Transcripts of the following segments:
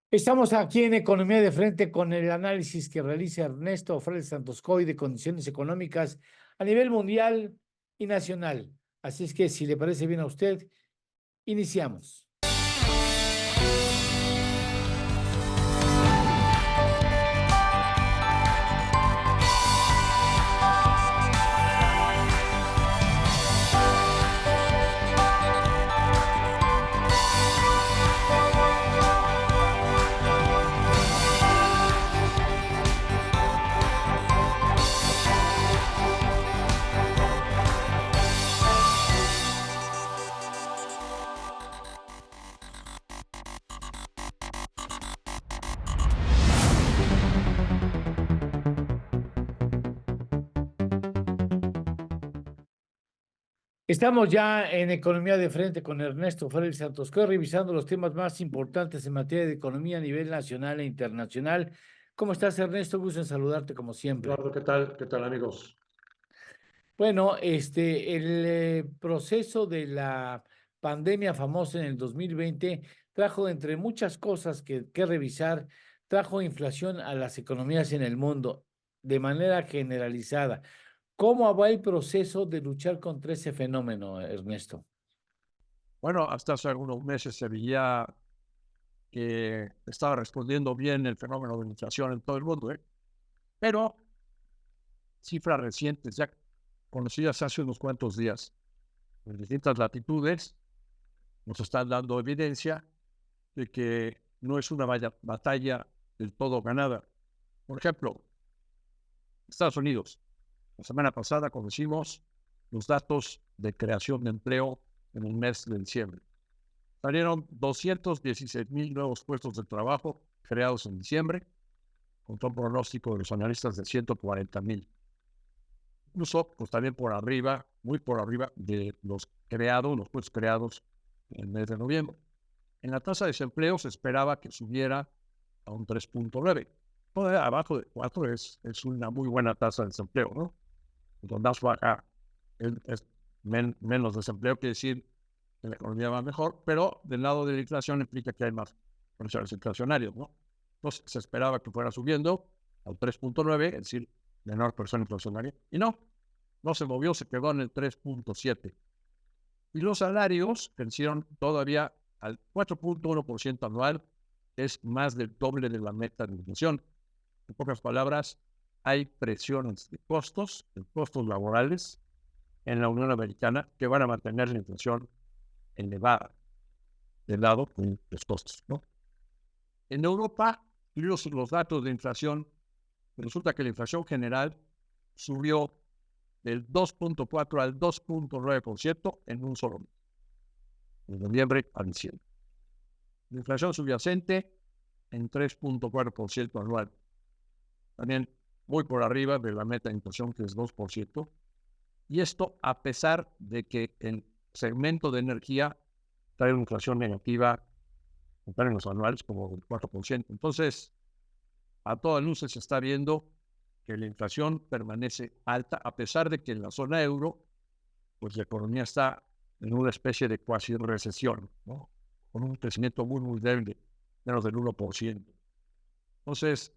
Estamos aquí en Economía de Frente con el análisis que realiza Ernesto Fred Santoscoy de condiciones económicas a nivel mundial y nacional. Así es que, si le parece bien a usted, iniciamos. Estamos ya en Economía de Frente con Ernesto Fred Santoscoy, revisando los temas más importantes en materia de economía a nivel nacional e internacional. ¿Cómo estás, Ernesto? Gusto en saludarte como siempre. Eduardo, ¿qué tal? ¿Qué tal, amigos? Bueno, el proceso de la pandemia famosa en el 2020 trajo, entre muchas cosas que revisar, trajo inflación a las economías en el mundo de manera generalizada. ¿Cómo va el proceso de luchar contra ese fenómeno, Ernesto? Bueno, hasta hace algunos meses se veía que estaba respondiendo bien el fenómeno de la inflación en todo el mundo, ¿eh? Pero cifras recientes, ya conocidas hace unos cuantos días, en distintas latitudes, nos están dando evidencia de que no es una batalla del todo ganada. Por ejemplo, Estados Unidos. La semana pasada conocimos los datos de creación de empleo en el mes de diciembre. Salieron 216,000 nuevos puestos de trabajo creados en diciembre, contra un pronóstico de los analistas de 140,000. Incluso, pues también por arriba, muy por arriba de los puestos creados en el mes de noviembre. En la tasa de desempleo se esperaba que subiera a un 3.9. Todavía abajo de 4 es una muy buena tasa de desempleo, ¿no? Cuando más baja es menos desempleo, quiere decir que la economía va mejor, pero del lado de la inflación implica que hay más presiones inflacionarias, ¿no? Entonces se esperaba que fuera subiendo al 3.9, es decir, menor presión inflacionaria, y no se movió, se quedó en el 3.7. Y los salarios crecieron todavía al 4.1% anual, es más del doble de la meta de inflación. En pocas palabras, hay presiones de costos laborales en la Unión Americana que van a mantener la inflación elevada del lado de los costos, ¿no? En Europa, los datos de inflación, resulta que la inflación general subió del 2.4 al 2.9% en un solo mes, de noviembre a diciembre. La inflación subyacente en 3.4% anual, también muy por arriba de la meta de inflación, que es 2%. Y esto a pesar de que el segmento de energía trae una inflación negativa en términos anuales como el 4%. Entonces, a todas luces se está viendo que la inflación permanece alta, a pesar de que en la zona euro, pues la economía está en una especie de cuasi recesión, ¿no? Con un crecimiento muy, muy débil, menos del 1%. Entonces,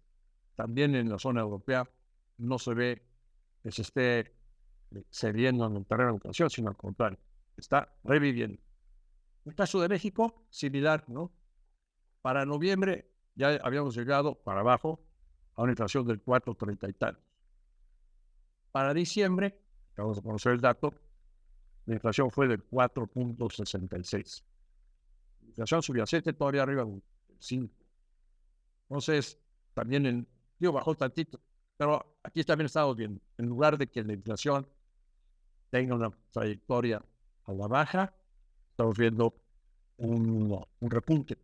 también en la zona europea no se ve que se esté cediendo en el terreno de la inflación, sino al contrario, está reviviendo. En el caso de México, similar, ¿no? Para noviembre ya habíamos llegado para abajo a una inflación del 4,30 y tal. Para diciembre, acabamos de conocer el dato, la inflación fue del 4.66. La inflación subyacente todavía arriba del 5. Entonces, también bajó tantito, pero aquí también estamos viendo, en lugar de que la inflación tenga una trayectoria a la baja, estamos viendo un repunte.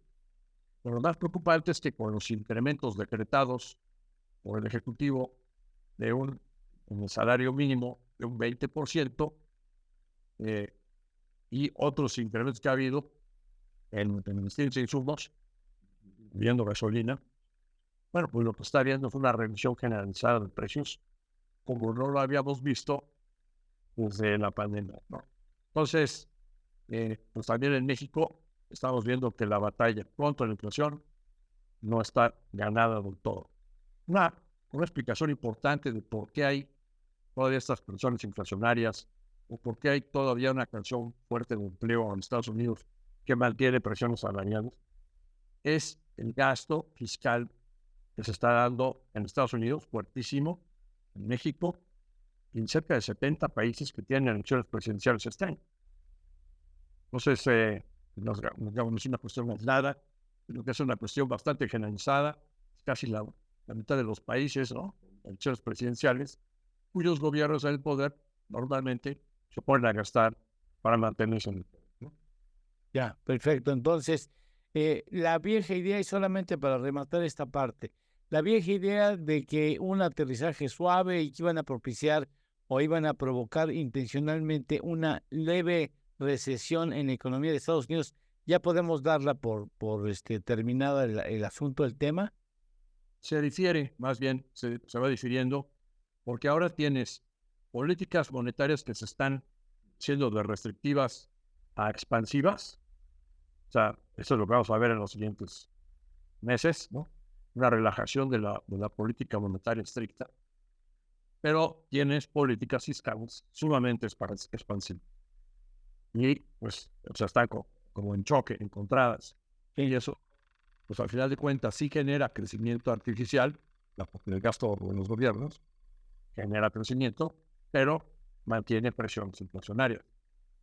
Pero lo más preocupante es que con los incrementos decretados por el Ejecutivo en el salario mínimo de un 20%, y otros incrementos que ha habido en distintos insumos, viendo gasolina, bueno, pues lo que está viendo es una revisión generalizada de precios, como no lo habíamos visto desde la pandemia, ¿no? Entonces, pues también en México estamos viendo que la batalla contra la inflación no está ganada del todo. Una, una explicación importante de por qué hay todavía estas presiones inflacionarias o por qué hay todavía una creación fuerte de empleo en Estados Unidos que mantiene presiones salariales es el gasto fiscal que se está dando en Estados Unidos, fuertísimo, en México, y en cerca de 70 países que tienen elecciones presidenciales este año. Entonces, no es una cuestión aislada, sino que es una cuestión bastante generalizada. Casi la mitad de los países, ¿no? Elecciones presidenciales, cuyos gobiernos en el poder normalmente se ponen a gastar para mantenerse en el poder, ¿no? Ya, perfecto. Entonces, la vieja idea, y solamente para rematar esta parte, la vieja idea de que un aterrizaje suave y que iban a propiciar o iban a provocar intencionalmente una leve recesión en la economía de Estados Unidos, ya podemos darla por terminada el asunto, el tema. Se difiere, más bien, se va difiriendo, porque ahora tienes políticas monetarias que se están siendo de restrictivas a expansivas. O sea, eso es lo que vamos a ver en los siguientes meses, ¿no? Una relajación de la política monetaria estricta, pero tienes políticas fiscales sumamente expansivas. Y, pues, o sea, están como en choque, encontradas. Y eso, pues, al final de cuentas, sí genera crecimiento artificial, el gasto de los gobiernos genera crecimiento, pero mantiene presiones inflacionarias.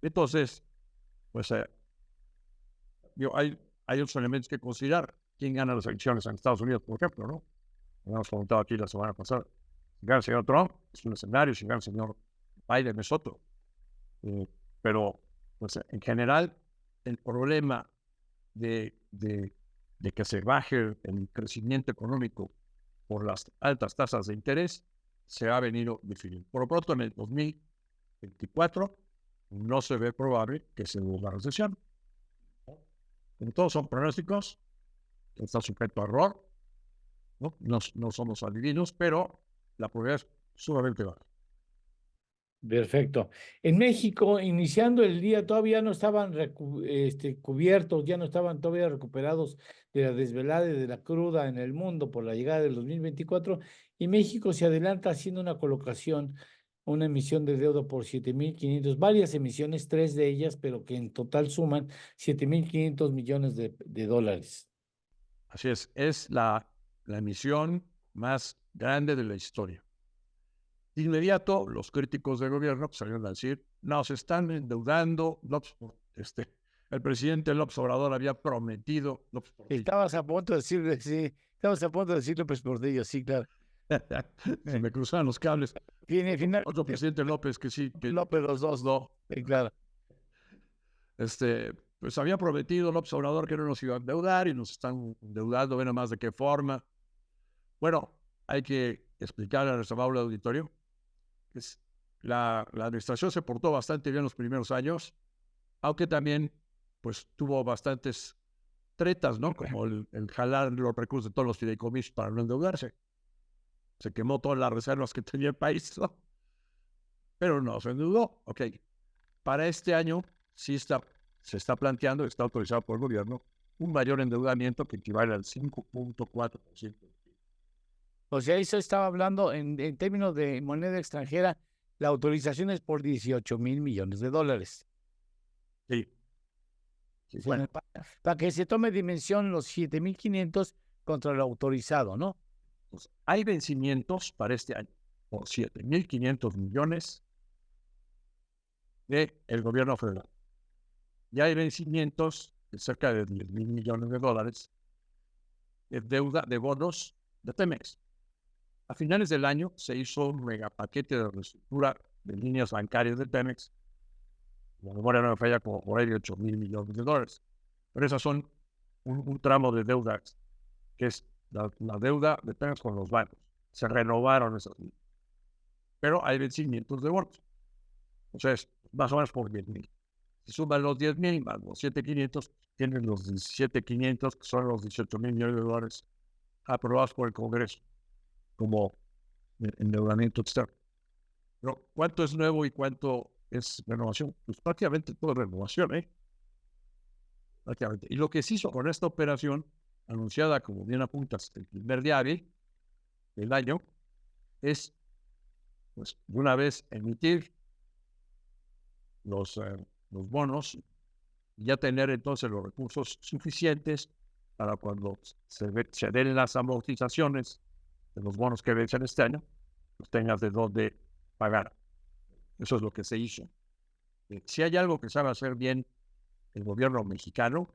Entonces, pues, hay otros elementos que considerar. ¿Quién gana las elecciones en Estados Unidos, por ejemplo, no? Lo hemos comentado aquí la semana pasada. Si gana el señor Trump, es un escenario. Si gana el señor Biden, es otro. Pero, pues, en general, el problema de que se baje el crecimiento económico por las altas tasas de interés se ha venido definiendo. Por lo pronto, en el 2024 no se ve probable que se dé una recesión. Como todos son pronósticos, está sujeto a error, ¿no? No somos adivinos, pero la probabilidad es sumamente baja. Perfecto. En México, iniciando el día, todavía no estaban cubiertos, ya no estaban todavía recuperados de la desvelada y de la cruda en el mundo por la llegada del 2024, y México se adelanta haciendo una colocación, una emisión de deuda por 7.500, varias emisiones, tres de ellas, pero que en total suman 7.500 millones de dólares. Así es la emisión más grande de la historia. De inmediato, los críticos del gobierno salieron a decir, nos están endeudando. El presidente López Obrador había prometido. Estabas a punto de decirle, sí, estabas a punto de decir López Portillo, sí, claro. Se me cruzaban los cables. Final, Otro presidente López que sí, que López los dos, no. sí, claro. Pues había prometido López Obrador que no nos iba a endeudar y nos están endeudando, ven más de qué forma. Bueno, hay que explicar a nuestro amable auditorio que la administración se portó bastante bien los primeros años, aunque también pues tuvo bastantes tretas, ¿no? Como el jalar los recursos de todos los fideicomisos para no endeudarse. Se quemó todas las reservas que tenía el país, ¿no? Pero no se endeudó. Ok. Para este año sí se está planteando, está autorizado por el gobierno, un mayor endeudamiento que equivale al 5.4%. O sea, eso estaba hablando en términos de moneda extranjera, la autorización es por 18.000 millones de dólares. Sí. Sí, bueno, Para que se tome dimensión los 7.500 contra lo autorizado, ¿no? pues hay vencimientos para este año por 7.500 millones del gobierno federal. Y hay vencimientos de cerca de 10.000 millones de dólares de deuda de bonos de Pemex. A finales del año se hizo un megapaquete de reestructura de líneas bancarias de Pemex. La memoria no me falla, como por ahí de 8.000 millones de dólares. Pero esas son un tramo de deuda que es la deuda de Pemex con los bancos. Se renovaron esas líneas. Pero hay vencimientos de bonos. Entonces, más o menos por 10.000. Si suman los 10.000 más los 7.500, tienen los 17.500, que son los 18.000 millones de dólares aprobados por el Congreso como endeudamiento externo. Pero, ¿cuánto es nuevo y cuánto es renovación? Pues prácticamente todo es renovación, ¿eh? Prácticamente. Y lo que se hizo con esta operación anunciada, como bien apuntas, el primer día hábil del año, es, pues, de una vez emitir los bonos y ya tener entonces los recursos suficientes para cuando se den las amortizaciones de los bonos que vencen este año, pues tengas de dónde pagar. Eso es lo que se hizo. Si hay algo que sabe hacer bien el gobierno mexicano,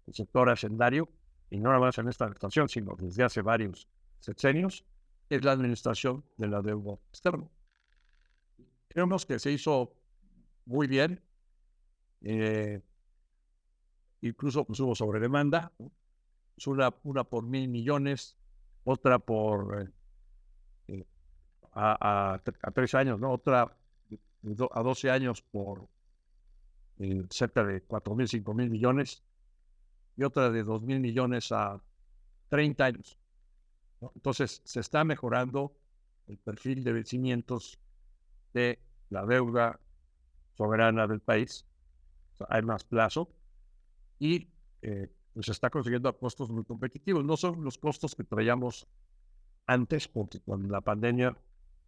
el sector hacendario, y no nada más en esta administración, sino desde hace varios sexenios, es la administración de la deuda externa. Creemos que se hizo muy bien, incluso pues, hubo sobredemanda, ¿no? Es una por 1,000 millones, otra por a 3 años, ¿no? Otra a 12 años por cerca de 4,000, 5,000 millones, y otra de 2,000 millones a 30 años, ¿no? Entonces, se está mejorando el perfil de vencimientos de la deuda soberana del país. O sea, hay más plazo y pues se está consiguiendo a costos muy competitivos. No son los costos que traíamos antes, porque con la pandemia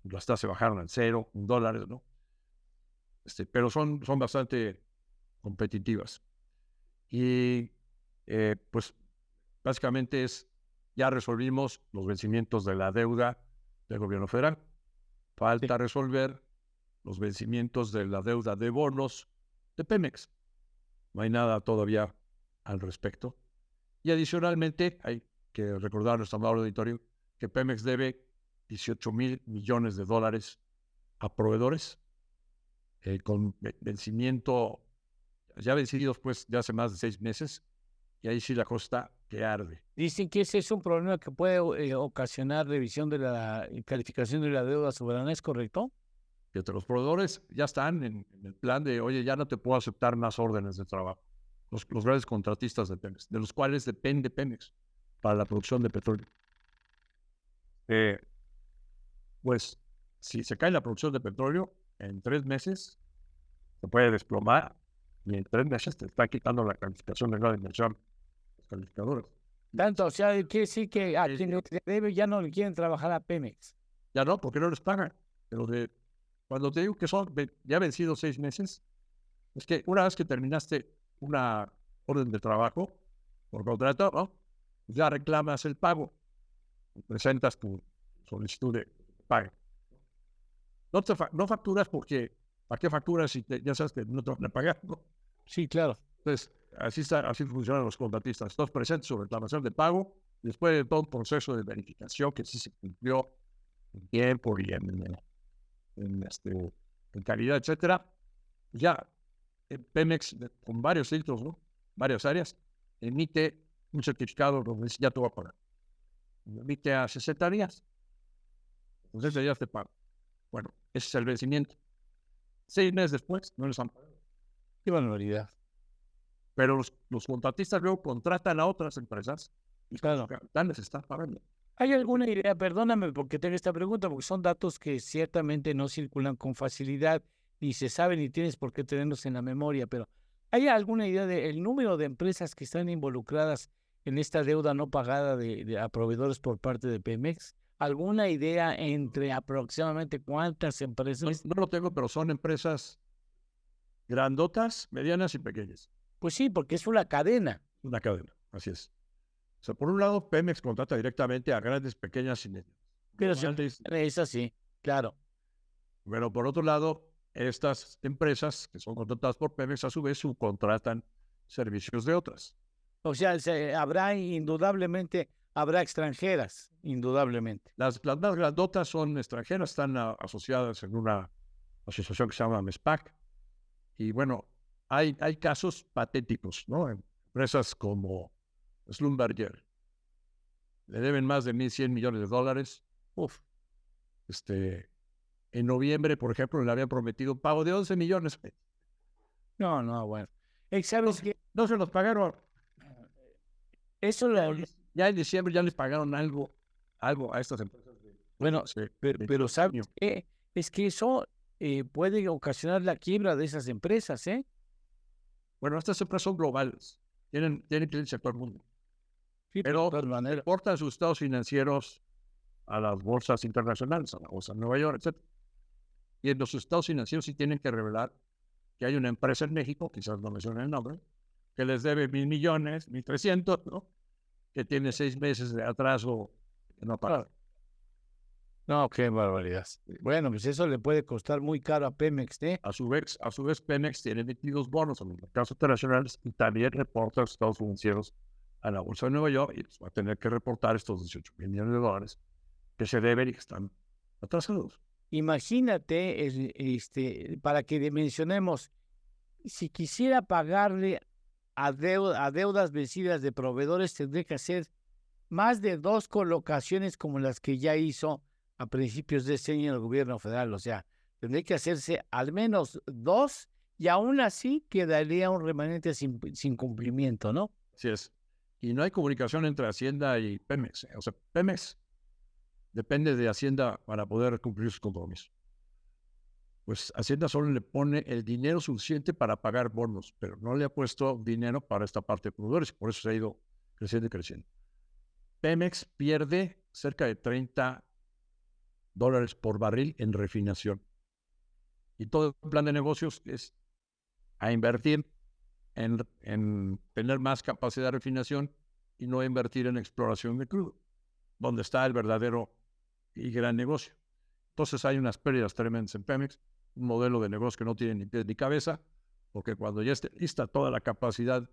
las tasas se bajaron al cero, en dólares, ¿no? Pero son bastante competitivas. Y pues básicamente ya resolvimos los vencimientos de la deuda del gobierno federal. Falta resolver los vencimientos de la deuda de bonos de Pemex. No hay nada todavía al respecto. Y adicionalmente, hay que recordar a nuestro amable auditorio que Pemex debe 18,000 millones de dólares a proveedores con vencimiento ya vencidos pues ya hace más de 6 meses, y ahí sí la cosa que arde. Dicen que ese es un problema que puede ocasionar revisión de la calificación de la deuda soberana, ¿es correcto? Fíjate, los proveedores ya están en el plan de, oye, ya no te puedo aceptar más órdenes de trabajo. Los grandes contratistas de Pemex, de los cuales depende Pemex para la producción de petróleo. Pues, si se cae la producción de petróleo, en 3 meses se puede desplomar, y en 3 meses te está quitando la calificación de la inversión, los calificadores. Tanto, o sea, quiere decir que a quien le debe ya no le quieren trabajar a Pemex. Ya no, porque no les pagan. Pero cuando te digo que son ya vencidos 6 meses, es que una vez que terminaste una orden de trabajo por contrato, ¿no? Ya reclamas el pago, presentas tu solicitud de pago. No facturas porque, ¿para qué facturas si ya sabes que no te van a pagar, ¿no? Sí, claro. Entonces, así funcionan los contratistas. Entonces, presentas su reclamación de pago, después de todo un proceso de verificación que sí se cumplió en tiempo y en calidad, etcétera. Ya Pemex, con varios filtros, ¿no? Varias áreas, emite un certificado donde dice, ya te voy a pagar. Lo emite a 60 días. Entonces, 60 días te pago. Bueno, ese es el vencimiento. 6 meses después, no les han pagado. Qué barbaridad. Pero los contratistas luego contratan a otras empresas y Claro. les están pagando. ¿Hay alguna idea? Perdóname porque tengo esta pregunta, porque son datos que ciertamente no circulan con facilidad, ni se saben, ni tienes por qué tenerlos en la memoria, pero ¿hay alguna idea del número de empresas que están involucradas en esta deuda no pagada a proveedores por parte de Pemex? ¿Alguna idea entre aproximadamente cuántas No, empresas? no lo tengo, pero son empresas grandotas, medianas y pequeñas. Pues sí, porque es una cadena. Una cadena, así es. O sea, por un lado, Pemex contrata directamente a grandes, pequeñas y medianas. Pero es así, claro. Pero por otro lado, estas empresas que son contratadas por Pemex, a su vez, subcontratan servicios de otras. O sea, habrá indudablemente, habrá extranjeras, indudablemente. Las más grandotas son extranjeras, están asociadas en una asociación que se llama MESPAC. Y bueno, hay casos patéticos, ¿no? Empresas como Schlumberger le deben más de 1,100 millones de dólares. Uf, En noviembre, por ejemplo, le habían prometido un pago de 11 millones. no, bueno. ¿Sabes qué? No se los pagaron. Eso Ya en diciembre ya les pagaron algo a estas empresas. Bueno, pero ¿sabes junio. qué? Es que eso puede ocasionar la quiebra de esas empresas, ¿eh? Bueno, estas empresas son globales. Tienen clientes en todo el mundo. Sí, de pero todas maneras. reportan sus estados financieros a las bolsas internacionales, a la bolsa de Nueva York, etc. Y en los estados financieros sí tienen que revelar que hay una empresa en México, quizás no mencionen el nombre, que les debe 1,000 millones, 1,300, ¿no? Que tiene 6 meses de atraso que no paga. No, qué barbaridad. Bueno, pues eso le puede costar muy caro a Pemex, ¿eh? A su vez, Pemex tiene emitidos bonos en los mercados internacionales y también reporta los estados financieros a la Bolsa de Nueva York y va a tener que reportar estos 18,000 millones de dólares que se deben y que están atrasados. Imagínate, para que dimensionemos, si quisiera pagarle a deudas vencidas de proveedores, tendría que hacer más de 2 colocaciones como las que ya hizo a principios de este año el gobierno federal. O sea, tendría que hacerse al menos 2 y aún así quedaría un remanente sin cumplimiento, ¿no? Así es. Y no hay comunicación entre Hacienda y Pemex. O sea, Pemex depende de Hacienda para poder cumplir sus compromisos. Pues Hacienda solo le pone el dinero suficiente para pagar bonos, pero no le ha puesto dinero para esta parte de proveedores. Por eso se ha ido creciendo y creciendo. Pemex pierde cerca de $30 por barril en refinación. Y todo el plan de negocios es a invertir en tener más capacidad de refinación y no invertir en exploración de crudo, donde está el verdadero y gran negocio. Entonces hay unas pérdidas tremendas en Pemex, un modelo de negocio que no tiene ni pies ni cabeza, porque cuando ya esté lista toda la capacidad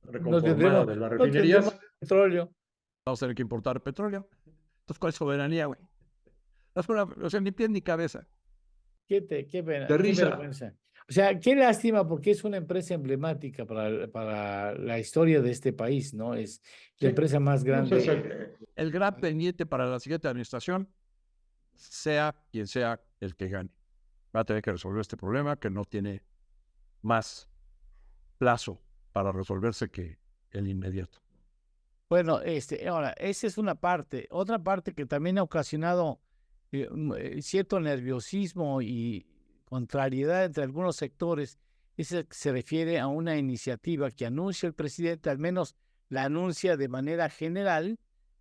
reconformada de las no tendremos refinerías, petróleo. vamos a tener que importar petróleo. Entonces, ¿cuál es soberanía, güey? O sea, ni pies ni cabeza. Qué pena, De qué risa. vergüenza. O sea, qué lástima porque es una empresa emblemática para la historia de este país, ¿no? Es la empresa más Entonces, grande. el gran pendiente para la siguiente administración, sea quien sea el que gane, va a tener que resolver este problema que no tiene más plazo para resolverse que el inmediato. Bueno, ahora, esa es una parte. Otra parte que también ha ocasionado cierto nerviosismo y contrariedad entre algunos sectores, se refiere a una iniciativa que anuncia el presidente, al menos la anuncia de manera general,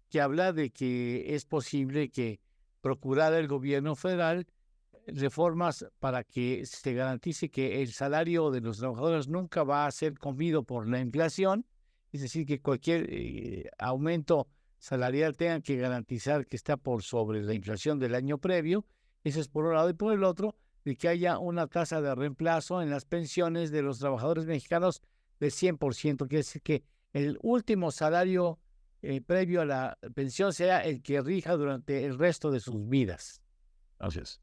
que habla de que es posible que procurara el gobierno federal reformas para que se garantice que el salario de los trabajadores nunca va a ser comido por la inflación, es decir, que cualquier aumento salarial tenga que garantizar que está por sobre la inflación del año previo. Eso es por un lado. Y por el otro, de que haya una tasa de reemplazo en las pensiones de los trabajadores mexicanos del 100%, quiere decir que el último salario previo a la pensión sea el que rija durante el resto de sus vidas. Así es.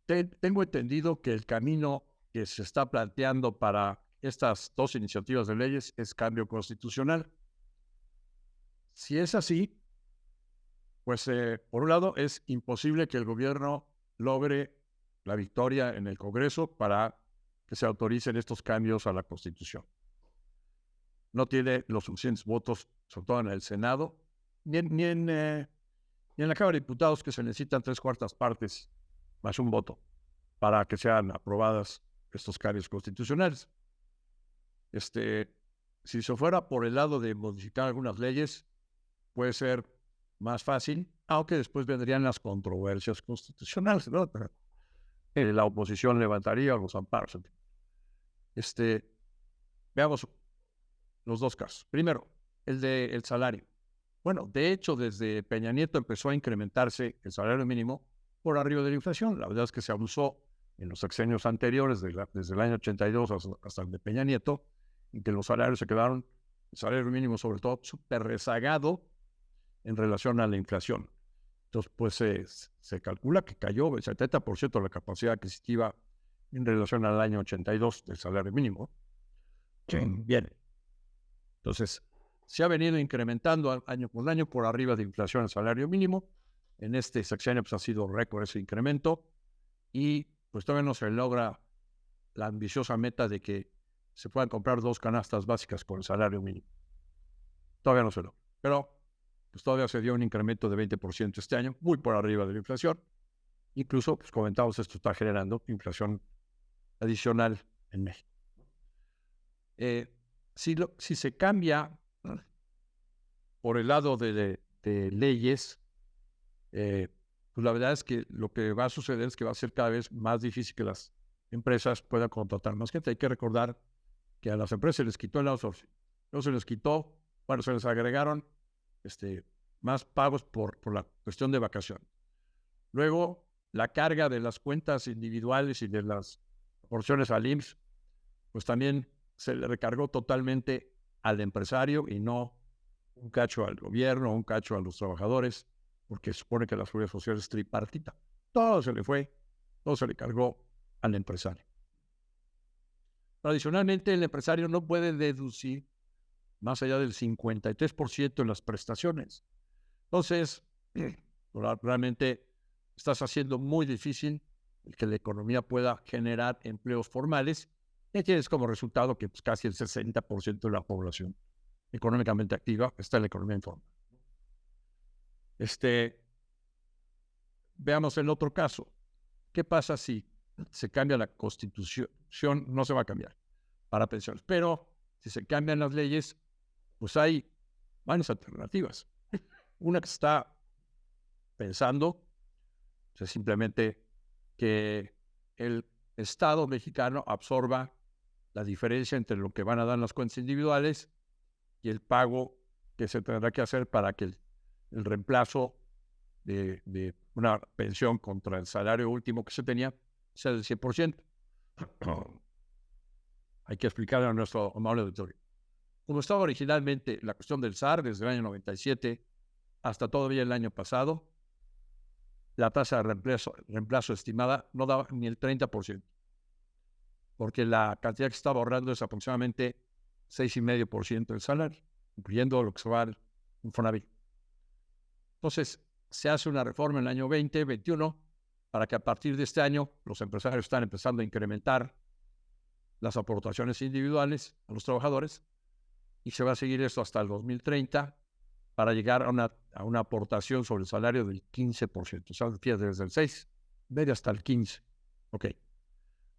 Tengo entendido que el camino que se está planteando para estas dos iniciativas de leyes es cambio constitucional. Si es así, pues por un lado es imposible que el gobierno logre la victoria en el Congreso para que se autoricen estos cambios a la Constitución. No tiene los suficientes votos, sobre todo en el Senado, ni en la Cámara de Diputados, que se necesitan 3/4 partes más un voto para que sean aprobadas estos cambios constitucionales. Si se fuera por el lado de modificar algunas leyes, puede ser más fácil, aunque después vendrían las controversias constitucionales, ¿no? La oposición levantaría los amparos. Veamos los dos casos. Primero, el del salario. Bueno, de hecho, desde Peña Nieto empezó a incrementarse el salario mínimo por arriba de la inflación. La verdad es que se abusó en los sexenios anteriores, desde el año 82 hasta el de Peña Nieto, en que los salarios se quedaron, el salario mínimo sobre todo, súper rezagado en relación a la inflación. Entonces, pues se calcula que cayó el 70% de la capacidad adquisitiva en relación al año 82 del salario mínimo. Bien. Entonces, se ha venido incrementando año con año por arriba de inflación el salario mínimo. En este sexenio pues, ha sido récord ese incremento y pues todavía no se logra la ambiciosa meta de que se puedan comprar 2 canastas básicas con el salario mínimo. Todavía no se logra, pero pues todavía se dio un incremento de 20% este año, muy por arriba de la inflación. Incluso, pues comentamos, esto está generando inflación adicional en México. Si se cambia por el lado de leyes, pues la verdad es que lo que va a suceder es que va a ser cada vez más difícil que las empresas puedan contratar más gente. Hay que recordar que a las empresas se les quitó el outsourcing. No se les quitó, bueno, se les agregaron más pagos por la cuestión de vacación. Luego, la carga de las cuentas individuales y de las porciones al IMSS, pues también se le recargó totalmente al empresario y no un cacho al gobierno, un cacho a los trabajadores, porque se supone que la seguridad social es tripartita. Todo se le fue, todo se le cargó al empresario. Tradicionalmente, el empresario no puede deducir más allá del 53% en las prestaciones. Entonces, realmente estás haciendo muy difícil que la economía pueda generar empleos formales, y tienes como resultado que pues, casi el 60% de la población económicamente activa está en la economía informal. Veamos el otro caso. ¿Qué pasa si se cambia la Constitución? No se va a cambiar para pensiones, pero si se cambian las leyes, pues hay varias alternativas. Una que se está pensando es simplemente que el Estado mexicano absorba la diferencia entre lo que van a dar las cuentas individuales y el pago que se tendrá que hacer para que el reemplazo de una pensión contra el salario último que se tenía sea del 100%. Hay que explicarle a nuestro amable auditorio. Como estaba originalmente la cuestión del SAR desde el año 97 hasta todavía el año pasado, la tasa de reemplazo estimada no daba ni el 30%, porque la cantidad que se estaba ahorrando es aproximadamente 6,5% del salario, incluyendo lo que se va al Infonavit. Entonces, se hace una reforma en el año 2021 para que a partir de este año los empresarios están empezando a incrementar las aportaciones individuales a los trabajadores y se va a seguir esto hasta el 2030 para llegar a una aportación sobre el salario del 15%. O sea, desde el 6, medio hasta el 15%. Ok.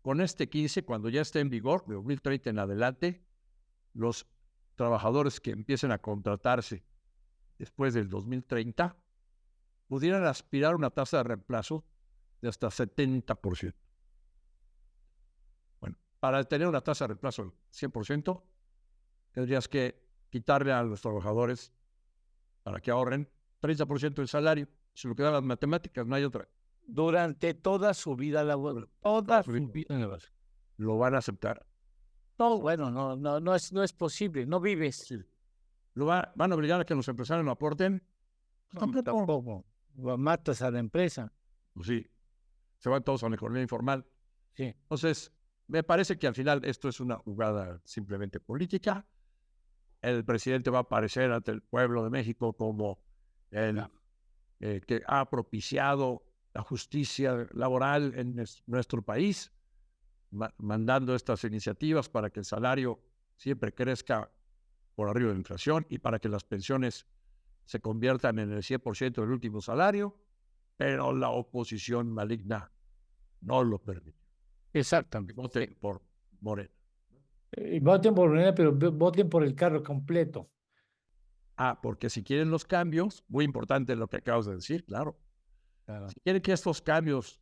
Con este 15, cuando ya esté en vigor, de 2030 en adelante, los trabajadores que empiecen a contratarse después del 2030 pudieran aspirar a una tasa de reemplazo de hasta 70%. Bueno, para tener una tasa de reemplazo del 100%, tendrías que quitarle a los trabajadores para que ahorren 30% del salario. Si lo que dan las matemáticas, no hay otra. Durante toda su vida laboral. Toda su vida laboral. ¿Lo van a aceptar? No, bueno, no es posible. No vives. Sí. ¿Van a obligar a que los empresarios no aporten? Tampoco. Matas a la empresa. Pues sí. Se van todos a la economía informal. Sí. Entonces, me parece que al final esto es una jugada simplemente política. El presidente va a aparecer ante el pueblo de México como el que ha propiciado la justicia laboral en nuestro país, mandando estas iniciativas para que el salario siempre crezca por arriba de la inflación y para que las pensiones se conviertan en el 100% del último salario, pero la oposición maligna no lo permite. Exactamente. Voten por Morena. Voten por Morena, pero voten por el carro completo. Porque si quieren los cambios, muy importante lo que acabas de decir, claro. Si quieren que estos cambios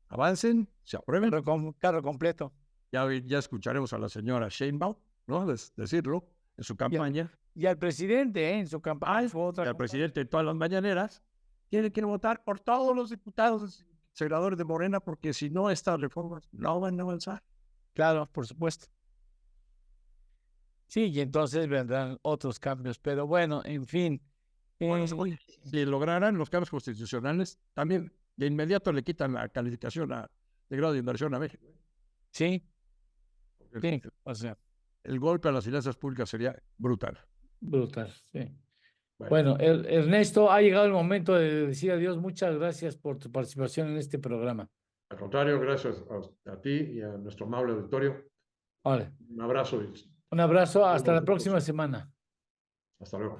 avancen, se aprueben. Carro completo. Ya escucharemos a la señora Sheinbaum, ¿no? Decirlo en su campaña. Y al presidente, en su campaña. Y al presidente en todas las mañaneras. Tienen que votar por todos los diputados, senadores de Morena, porque si no, estas reformas no van a avanzar. Claro, por supuesto. Sí, y entonces vendrán otros cambios, pero bueno, en fin. Si lograran los cambios constitucionales, también de inmediato le quitan la calificación de grado de inversión a México. Sí. Sí, o sea. El golpe a las finanzas públicas sería brutal. Brutal, sí. Bueno, Ernesto, ha llegado el momento de decir adiós. Muchas gracias por tu participación en este programa. Al contrario, gracias a ti y a nuestro amable auditorio. Vale. Un abrazo. Un abrazo. Hasta la próxima semana. Hasta luego.